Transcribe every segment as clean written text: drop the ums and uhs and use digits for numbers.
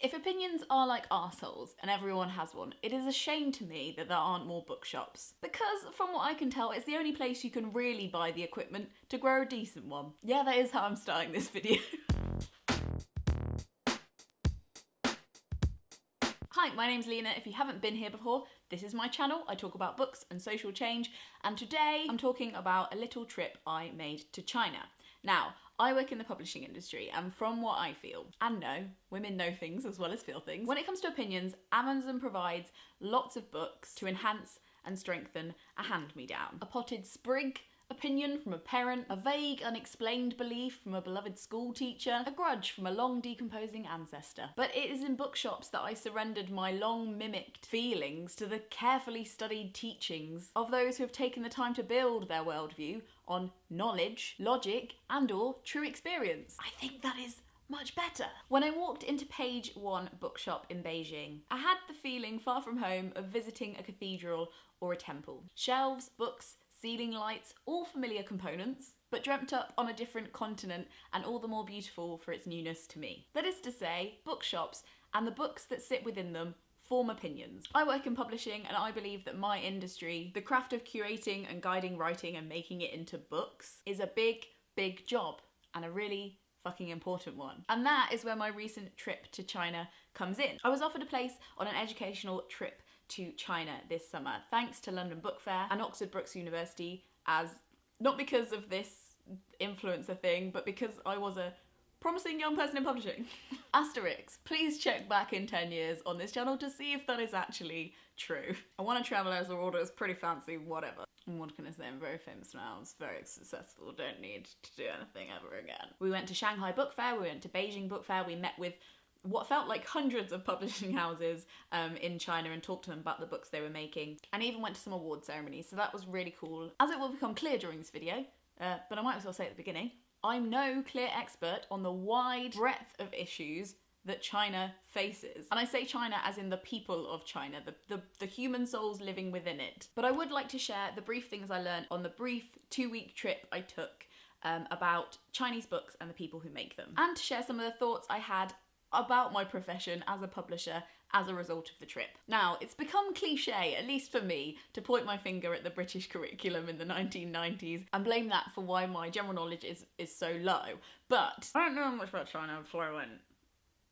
If opinions are like arseholes and everyone has one, it is a shame to me that there aren't more bookshops. Because, from what I can tell, it's the only place you can really buy the equipment to grow a decent one. Yeah, that is how I'm starting this video. Hi, my name's Lena. If you haven't been here before, this is my channel. I talk about books and social change, and today I'm talking about a little trip I made to China. Now, I work in the publishing industry, and from what I feel, and know, women know things as well as feel things, when it comes to opinions, Amazon provides lots of books to enhance and strengthen a hand-me-down. A potted sprig opinion from a parent, a vague, unexplained belief from a beloved school teacher, a grudge from a long decomposing ancestor. But it is in bookshops that I surrendered my long mimicked feelings to the carefully studied teachings of those who have taken the time to build their worldview on knowledge, logic, and/or true experience. I think that is much better. When I walked into Page One bookshop in Beijing, I had the feeling far from home of visiting a cathedral or a temple. Shelves, books, ceiling lights, all familiar components, but dreamt up on a different continent and all the more beautiful for its newness to me. That is to say, bookshops and the books that sit within them form opinions. I work in publishing and I believe that my industry, the craft of curating and guiding writing and making it into books, is a big, big job and a really fucking important one. And that is where my recent trip to China comes in. I was offered a place on an educational trip to China this summer, thanks to London Book Fair and Oxford Brookes University, as not because of this influencer thing, but because I was a promising young person in publishing. Asterisk, please check back in 10 years on this channel to see if that is actually true. I want to travel as a order, it's pretty fancy, whatever. And what can I say, I'm very famous now, it's very successful, don't need to do anything ever again. We went to Shanghai Book Fair, we went to Beijing Book Fair, we met with what felt like hundreds of publishing houses in China and talked to them about the books they were making, and even went to some award ceremonies, so that was really cool. As it will become clear during this video, but I might as well say at the beginning, I'm no clear expert on the wide breadth of issues that China faces. And I say China as in the people of China, the human souls living within it. But I would like to share the brief things I learned on the brief 2-week trip I took about Chinese books and the people who make them, and to share some of the thoughts I had about my profession as a publisher as a result of the trip. Now, it's become cliche, at least for me, to point my finger at the British curriculum in the 1990s and blame that for why my general knowledge is so low. But I don't know much about China before I went.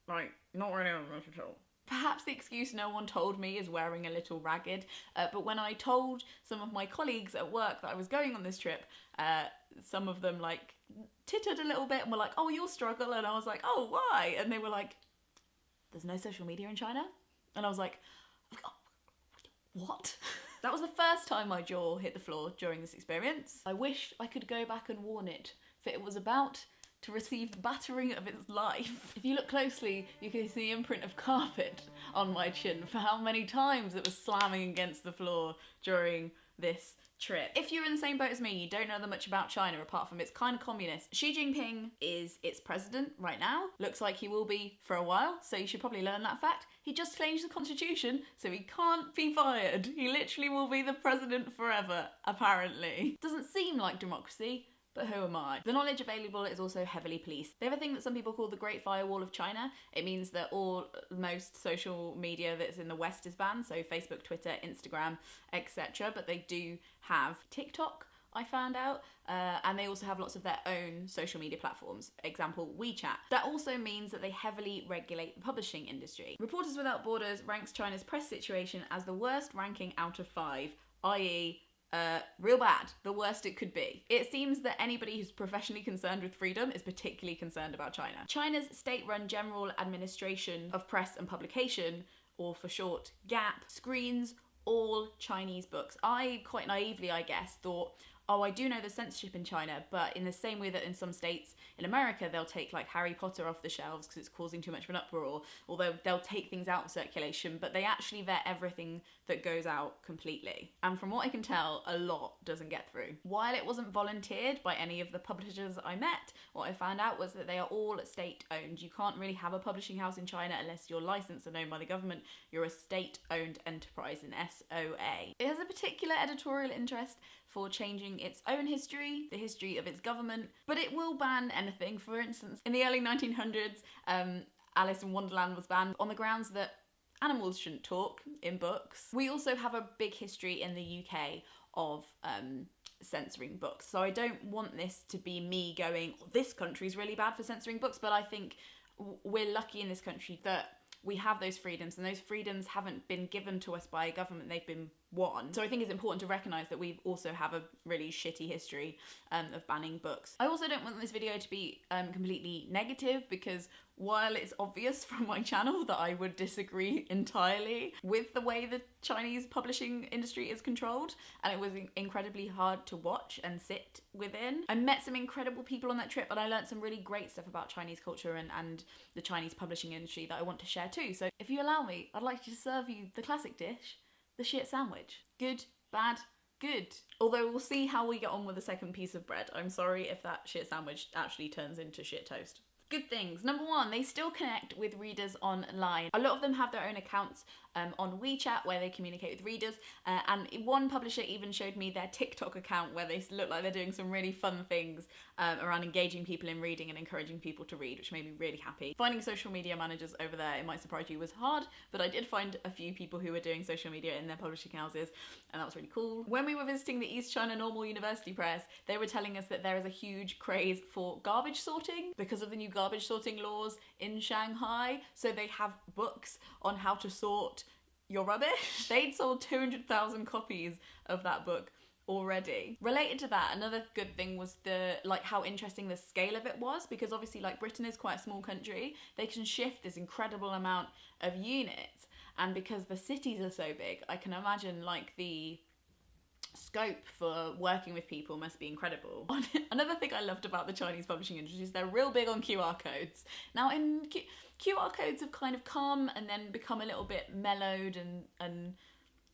Like, not really much at all. Perhaps the excuse no one told me is wearing a little ragged, but when I told some of my colleagues at work that I was going on this trip, some of them like tittered a little bit and were like, oh, you'll struggle, and I was like, oh, why? And they were like, there's no social media in China? And I was like, oh, what? That was the first time my jaw hit the floor during this experience. I wish I could go back and warn it, for it was about to receive the battering of its life. If you look closely, you can see the imprint of carpet on my chin for how many times it was slamming against the floor during this trip. If you're in the same boat as me, you don't know that much about China apart from it's kind of communist. Xi Jinping is its president right now. Looks like he will be for a while, so you should probably learn that fact. He just changed the constitution, so he can't be fired. He literally will be the president forever, apparently. Doesn't seem like democracy, but who am I? The knowledge available is also heavily policed. They have a thing that some people call the Great Firewall of China. It means that most social media that's in the West is banned, so Facebook, Twitter, Instagram, etc. But they do have TikTok, I found out, and they also have lots of their own social media platforms, example WeChat. That also means that they heavily regulate the publishing industry. Reporters Without Borders ranks China's press situation as the worst ranking out of 5, i.e. Real bad, the worst it could be. It seems that anybody who's professionally concerned with freedom is particularly concerned about China. China's state-run General Administration of Press and Publication, or for short, GAP, screens all Chinese books. I, quite naively I guess, thought, oh, I do know there's censorship in China, but in the same way that in some states in America they'll take like Harry Potter off the shelves because it's causing too much of an uproar, or they'll take things out of circulation, but they actually vet everything that goes out completely. And from what I can tell, a lot doesn't get through. While it wasn't volunteered by any of the publishers I met, what I found out was that they are all state-owned. You can't really have a publishing house in China unless you're licensed and owned by the government. You're a state-owned enterprise, an SOA. It has a particular editorial interest for changing its own history, the history of its government, but it will ban anything. For instance, in the early 1900s, Alice in Wonderland was banned on the grounds that animals shouldn't talk in books. We also have a big history in the UK of censoring books. So I don't want this to be me going, oh, this country's really bad for censoring books, but I think we're lucky in this country that we have those freedoms, and those freedoms haven't been given to us by a government, they've been won. So I think it's important to recognise that we also have a really shitty history of banning books. I also don't want this video to be completely negative, because while it's obvious from my channel that I would disagree entirely with the way the Chinese publishing industry is controlled, and it was incredibly hard to watch and sit within. I met some incredible people on that trip, and I learned some really great stuff about Chinese culture and the Chinese publishing industry that I want to share too. So if you allow me, I'd like to serve you the classic dish, the shit sandwich. Good, bad, good. Although we'll see how we get on with the second piece of bread. I'm sorry if that shit sandwich actually turns into shit toast. Good things. Number one, they still connect with readers online. A lot of them have their own accounts on WeChat where they communicate with readers, and one publisher even showed me their TikTok account where they look like they're doing some really fun things around engaging people in reading and encouraging people to read, which made me really happy. Finding social media managers over there, it might surprise you, was hard, but I did find a few people who were doing social media in their publishing houses, and that was really cool. When we were visiting the East China Normal University Press, they were telling us that there is a huge craze for garbage sorting because of the new garbage sorting laws in Shanghai. So they have books on how to sort your rubbish. They'd sold 200,000 copies of that book already. Related to that, another good thing was how interesting the scale of it was, because obviously Britain is quite a small country, they can shift this incredible amount of units, and because the cities are so big, I can imagine the scope for working with people must be incredible. Another thing I loved about the Chinese publishing industry is they're real big on QR codes. Now QR codes have kind of come and then become a little bit mellowed and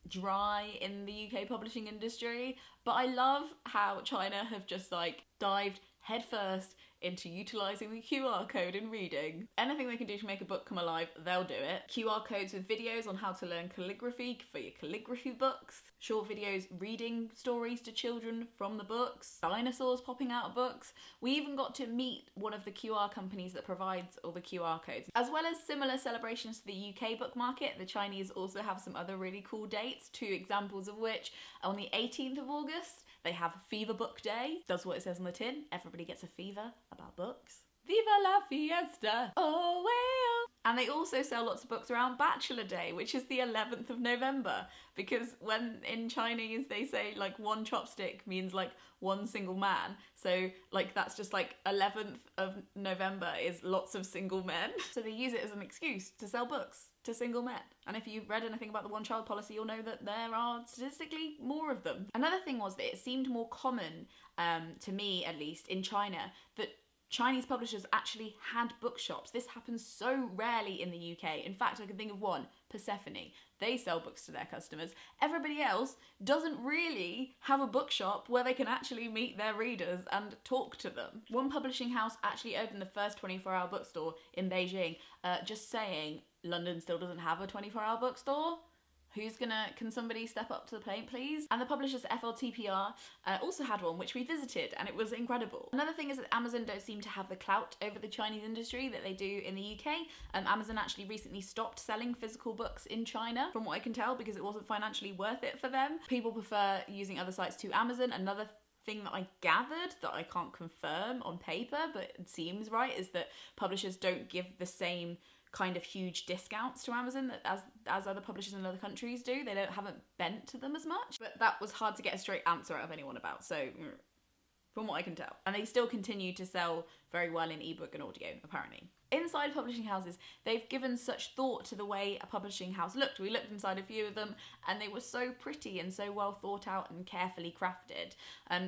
dry in the UK publishing industry, but I love how China have just dived headfirst into utilising the QR code in reading. Anything they can do to make a book come alive, they'll do it. QR codes with videos on how to learn calligraphy for your calligraphy books. Short videos reading stories to children from the books. Dinosaurs popping out of books. We even got to meet one of the QR companies that provides all the QR codes. As well as similar celebrations to the UK book market, the Chinese also have some other really cool dates, 2 examples of which on the 18th of August, they have Fever Book Day. Does what it says on the tin. Everybody gets a fever about books. Viva la fiesta! Oh well! And they also sell lots of books around Bachelor Day, which is the 11th of November. Because when in Chinese they say one chopstick means one single man. So that's just 11th of November is lots of single men. So they use it as an excuse to sell books to single men. And if you've read anything about the one-child policy, you'll know that there are statistically more of them. Another thing was that it seemed more common, to me at least, in China, that Chinese publishers actually had bookshops. This happens so rarely in the UK. In fact, I can think of one, Persephone. They sell books to their customers. Everybody else doesn't really have a bookshop where they can actually meet their readers and talk to them. One publishing house actually opened the first 24-hour bookstore in Beijing, just saying, London still doesn't have a 24-hour bookstore. Can somebody step up to the plate, please? And the publishers FLTPR also had one, which we visited, and it was incredible. Another thing is that Amazon don't seem to have the clout over the Chinese industry that they do in the UK. Amazon actually recently stopped selling physical books in China, from what I can tell, because it wasn't financially worth it for them. People prefer using other sites to Amazon. Another thing that I gathered, that I can't confirm on paper, but it seems right, is that publishers don't give the same kind of huge discounts to Amazon as other publishers in other countries do. They haven't bent to them as much. But that was hard to get a straight answer out of anyone about, so from what I can tell. And they still continue to sell very well in ebook and audio, apparently. Inside publishing houses, they've given such thought to the way a publishing house looked. We looked inside a few of them, and they were so pretty and so well thought out and carefully crafted.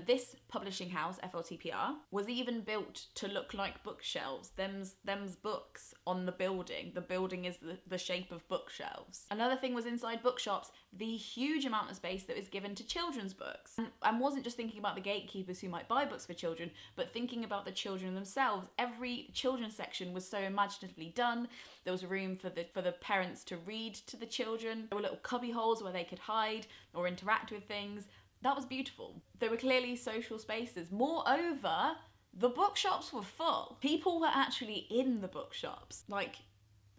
This publishing house, FLTPR, was even built to look like bookshelves. Them's books on the building. The building is the shape of bookshelves. Another thing was inside bookshops, the huge amount of space that was given to children's books. And wasn't just thinking about the gatekeepers who might buy books for children, but thinking about the children themselves. Every children's section was so imaginatively done. There was room for the parents to read to the children. There were little cubby holes where they could hide or interact with things. That was beautiful. There were clearly social spaces. Moreover, the bookshops were full. People were actually in the bookshops.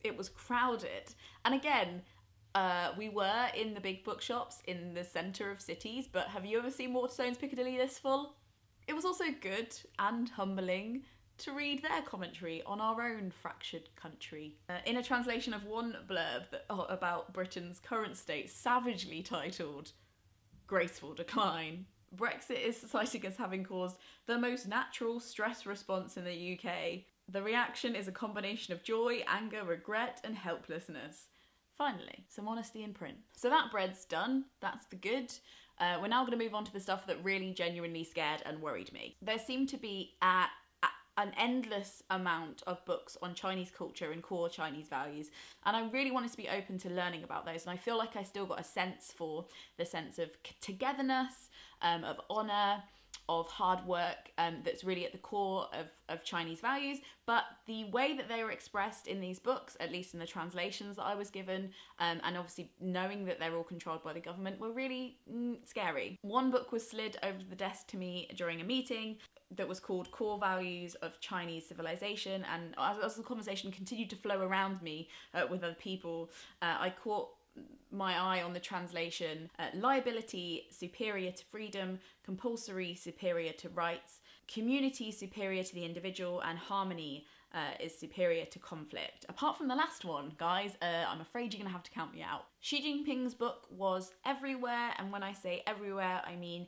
It was crowded. And again, we were in the big bookshops in the centre of cities, but have you ever seen Waterstone's Piccadilly this full? It was also good and humbling to read their commentary on our own fractured country. In a translation of one blurb about Britain's current state, savagely titled Graceful Decline, Brexit is citing as having caused the most natural stress response in the UK. The reaction is a combination of joy, anger, regret, and helplessness. Finally, some honesty in print. So that bread's done. That's the good. We're now going to move on to the stuff that really genuinely scared and worried me. There seemed to be an endless amount of books on Chinese culture and core Chinese values, and I really wanted to be open to learning about those, and I feel like I still got a sense for the sense of togetherness, of honour, of hard work, that's really at the core of Chinese values, but the way that they were expressed in these books, at least in the translations that I was given, and obviously knowing that they're all controlled by the government, were really scary. One book was slid over the desk to me during a meeting that was called Core Values of Chinese Civilization, and as the conversation continued to flow around me with other people, I caught my eye on the translation: liability superior to freedom, compulsory superior to rights, community superior to the individual, and harmony is superior to conflict. Apart from the last one, guys, I'm afraid you're gonna have to count me out. Xi Jinping's book was everywhere, and when I say everywhere, I mean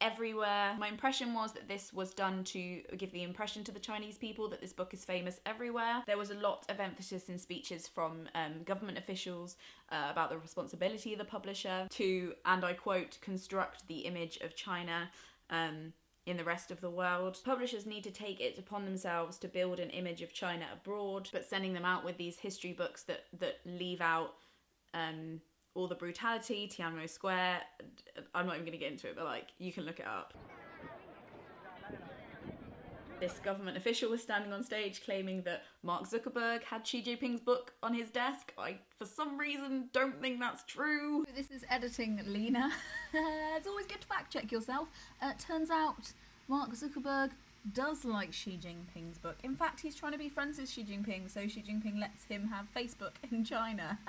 everywhere. My impression was that this was done to give the impression to the Chinese people that this book is famous everywhere. There was a lot of emphasis in speeches from government officials about the responsibility of the publisher to, and I quote, construct the image of China in the rest of the world. Publishers need to take it upon themselves to build an image of China abroad, but sending them out with these history books that leave out all the brutality, Tiananmen Square, I'm not even going to get into it, but you can look it up. This government official was standing on stage claiming that Mark Zuckerberg had Xi Jinping's book on his desk. I, for some reason, don't think that's true. This is editing Lena. It's always good to fact check yourself. Turns out Mark Zuckerberg does like Xi Jinping's book. In fact, he's trying to be friends with Xi Jinping, so Xi Jinping lets him have Facebook in China.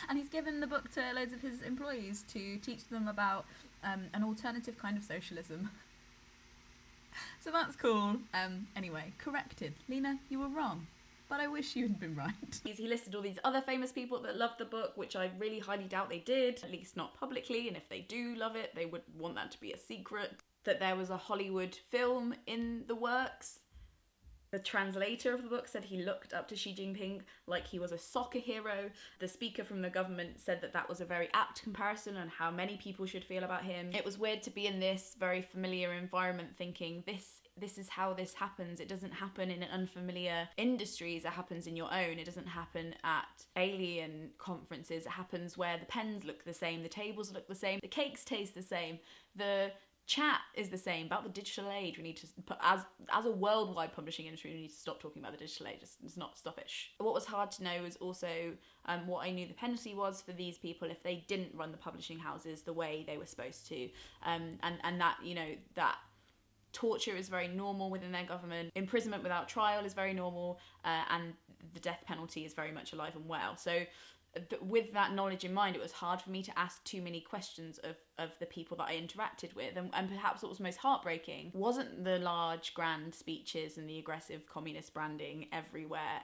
And he's given the book to loads of his employees to teach them about an alternative kind of socialism. So that's cool. Anyway, corrected. Lena, you were wrong. But I wish you had been right. He listed all these other famous people that loved the book, which I really highly doubt they did, at least not publicly, and if they do love it, they would want that to be a secret. That there was a Hollywood film in the works. The translator of the book said he looked up to Xi Jinping like he was a soccer hero. The speaker from the government said that that was a very apt comparison on how many people should feel about him. It was weird to be in this very familiar environment thinking this is how this happens. It doesn't happen in unfamiliar industries. It happens in your own. It doesn't happen at alien conferences. It happens where the pens look the same, the tables look the same, the cakes taste the same, the chat is the same. About the digital age, we need to put, as a worldwide publishing industry, we need to stop talking about the digital age. Just not stop it. What was hard to know was also what I knew the penalty was for these people if they didn't run the publishing houses the way they were supposed to, and that, you know, that torture is very normal within their government. Imprisonment without trial is very normal, and the death penalty is very much alive and well. So with that knowledge in mind, it was hard for me to ask too many questions of the people that I interacted with, and perhaps what was most heartbreaking wasn't the large grand speeches and the aggressive communist branding everywhere.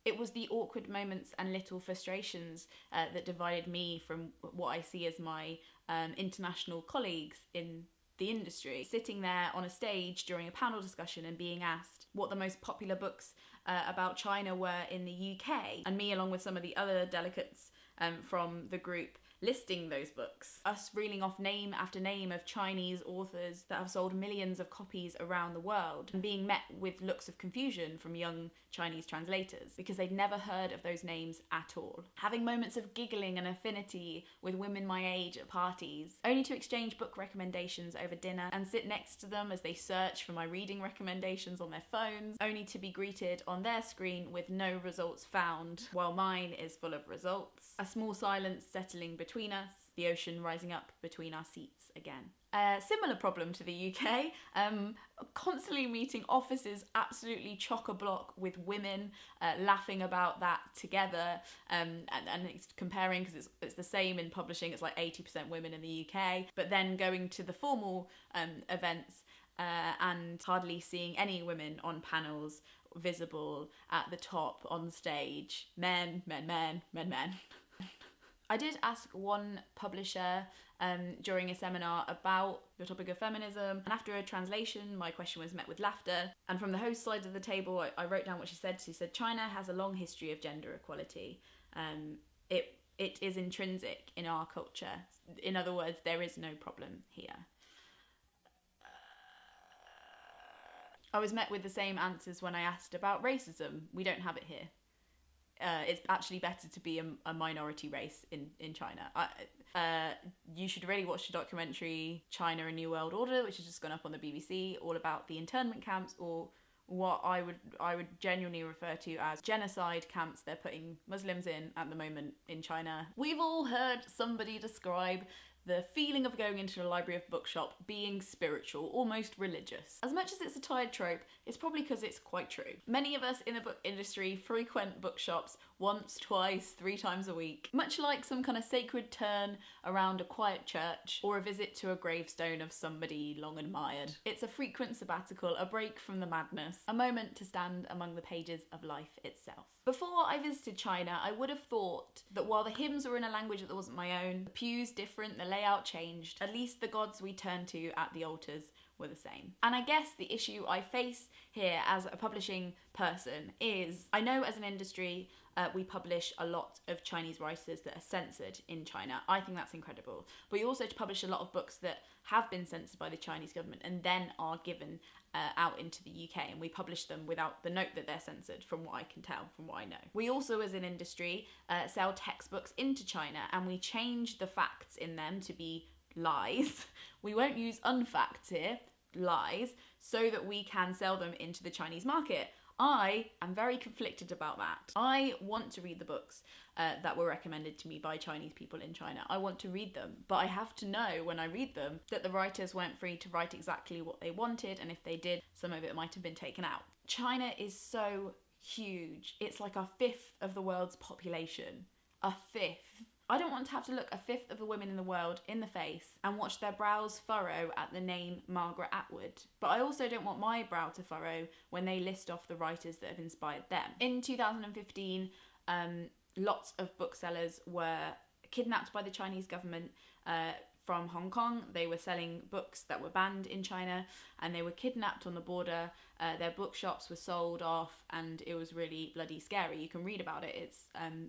It was the awkward moments and little frustrations that divided me from what I see as my international colleagues in the industry. Sitting there on a stage during a panel discussion and being asked what the most popular books about China were in the UK, and me along with some of the other delegates from the group listing those books. Us reeling off name after name of Chinese authors that have sold millions of copies around the world, and being met with looks of confusion from young Chinese translators because they'd never heard of those names at all. Having moments of giggling and affinity with women my age at parties, only to exchange book recommendations over dinner and sit next to them as they search for my reading recommendations on their phones, only to be greeted on their screen with no results found, while mine is full of results. A small silence settling between us, the ocean rising up between our seats again. Similar problem to the UK, constantly meeting officers absolutely chock-a-block with women, laughing about that together, and it's comparing, because it's the same in publishing, it's like 80% women in the UK, but then going to the formal events and hardly seeing any women on panels, visible at the top, on stage, men. I did ask one publisher during a seminar about the topic of feminism, and after a translation, my question was met with laughter. And from the host side of the table, I wrote down what she said. She said, China has a long history of gender equality. It is intrinsic in our culture. In other words, there is no problem here. I was met with the same answers when I asked about racism. We don't have it here. It's actually better to be a minority race in China. You should really watch the documentary China: A New World Order, which has just gone up on the BBC, all about the internment camps, or what I would genuinely refer to as genocide camps they're putting Muslims in at the moment in China. We've all heard somebody describe the feeling of going into a library of bookshop being spiritual, almost religious. As much as it's a tired trope, it's probably because it's quite true. Many of us in the book industry frequent bookshops once, twice, 3 times a week, much like some kind of sacred turn around a quiet church or a visit to a gravestone of somebody long admired. It's a frequent sabbatical, a break from the madness, a moment to stand among the pages of life itself. Before I visited China, I would have thought that while the hymns were in a language that wasn't my own, the pews different, the layout changed, at least the gods we turned to at the altars were the same. And I guess the issue I face here as a publishing person is, I know as an industry, we publish a lot of Chinese writers that are censored in China. I think that's incredible. But we also publish a lot of books that have been censored by the Chinese government and then are given out into the UK, and we publish them without the note that they're censored, from what I can tell, from what I know. We also, as an industry, sell textbooks into China, and we change the facts in them to be lies. We won't use unfacts here, lies, so that we can sell them into the Chinese market. I am very conflicted about that. I want to read the books that were recommended to me by Chinese people in China. I want to read them, but I have to know when I read them that the writers weren't free to write exactly what they wanted, and if they did, some of it might have been taken out. China is so huge. It's like 1/5 of the world's population. 1/5. I don't want to have to look 1/5 of the women in the world in the face and watch their brows furrow at the name Margaret Atwood. But I also don't want my brow to furrow when they list off the writers that have inspired them. In 2015, lots of booksellers were kidnapped by the Chinese government from Hong Kong. They were selling books that were banned in China, and they were kidnapped on the border. Their bookshops were sold off, and it was really bloody scary. You can read about it. It's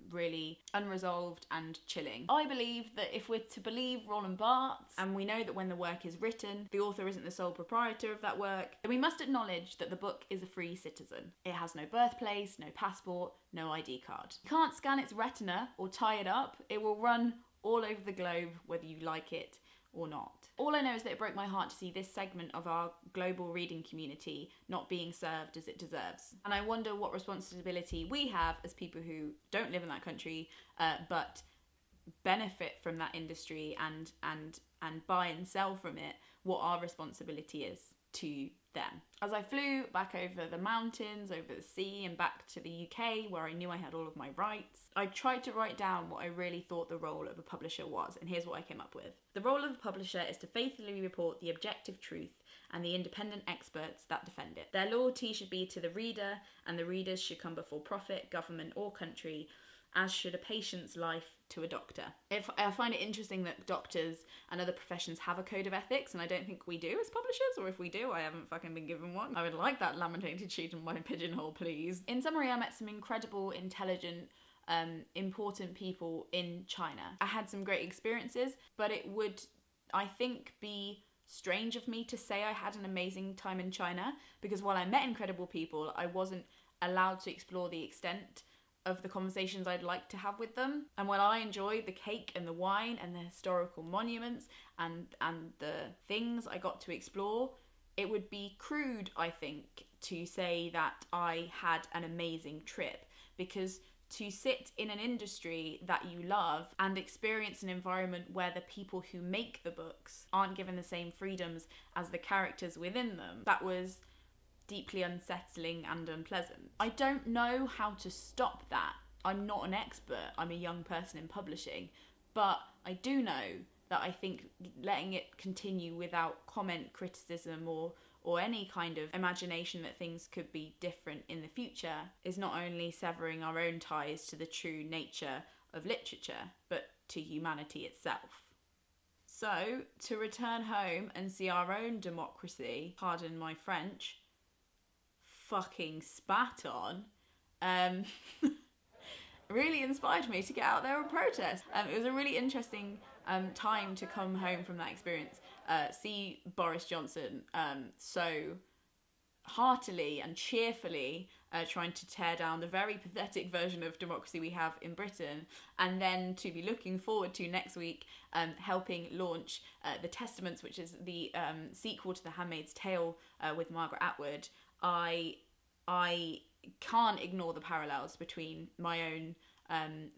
really unresolved and chilling. I believe that if we're to believe Roland Barthes, and we know that when the work is written, the author isn't the sole proprietor of that work, then we must acknowledge that the book is a free citizen. It has no birthplace, no passport, no ID card. You can't scan its retina or tie it up. It will run all over the globe, whether you like it or not. All I know is that it broke my heart to see this segment of our global reading community not being served as it deserves. And I wonder what responsibility we have as people who don't live in that country, but benefit from that industry and buy and sell from it, what our responsibility is to them. As I flew back over the mountains, over the sea, and back to the UK, where I knew I had all of my rights, I tried to write down what I really thought the role of a publisher was, and here's what I came up with. The role of a publisher is to faithfully report the objective truth and the independent experts that defend it. Their loyalty should be to the reader, and the readers should come before profit, government, or country, as should a patient's life to a doctor. I find it interesting that doctors and other professions have a code of ethics, and I don't think we do as publishers, or if we do, I haven't fucking been given one. I would like that laminated sheet in my pigeonhole, please. In summary, I met some incredible, intelligent, important people in China. I had some great experiences, but it would, I think, be strange of me to say I had an amazing time in China, because while I met incredible people, I wasn't allowed to explore the extent of the conversations I'd like to have with them. And while I enjoyed the cake and the wine and the historical monuments and the things I got to explore, it would be crude, I think, to say that I had an amazing trip, because to sit in an industry that you love and experience an environment where the people who make the books aren't given the same freedoms as the characters within them, that was deeply unsettling and unpleasant. I don't know how to stop that. I'm not an expert, I'm a young person in publishing, but I do know that I think letting it continue without comment, criticism, or any kind of imagination that things could be different in the future is not only severing our own ties to the true nature of literature, but to humanity itself. So, to return home and see our own democracy, pardon my French, fucking spat on, really inspired me to get out there and protest. It was a really interesting time to come home from that experience. See Boris Johnson so heartily and cheerfully trying to tear down the very pathetic version of democracy we have in Britain, and then to be looking forward to next week helping launch The Testaments, which is the sequel to The Handmaid's Tale with Margaret Atwood. I can't ignore the parallels between my own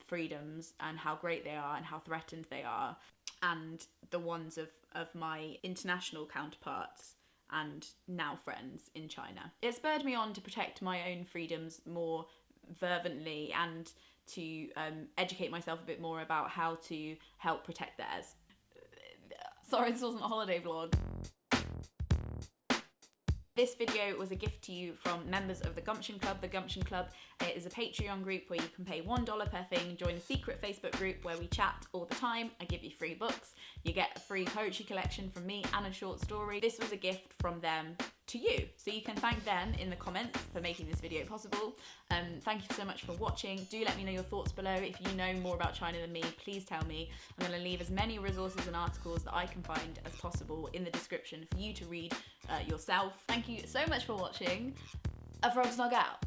freedoms and how great they are and how threatened they are, and the ones of my international counterparts and now friends in China. It spurred me on to protect my own freedoms more fervently and to educate myself a bit more about how to help protect theirs. Sorry, this wasn't a holiday vlog. This video was a gift to you from members of the Gumption Club. The Gumption Club is a Patreon group where you can pay $1 per thing, join a secret Facebook group where we chat all the time. I give you free books. You get a free poetry collection from me and a short story. This was a gift from them to you. So you can thank them in the comments for making this video possible. Thank you so much for watching. Do let me know your thoughts below. If you know more about China than me, please tell me. I'm going to leave as many resources and articles that I can find as possible in the description for you to read yourself. Thank you so much for watching. A Frog Snog out.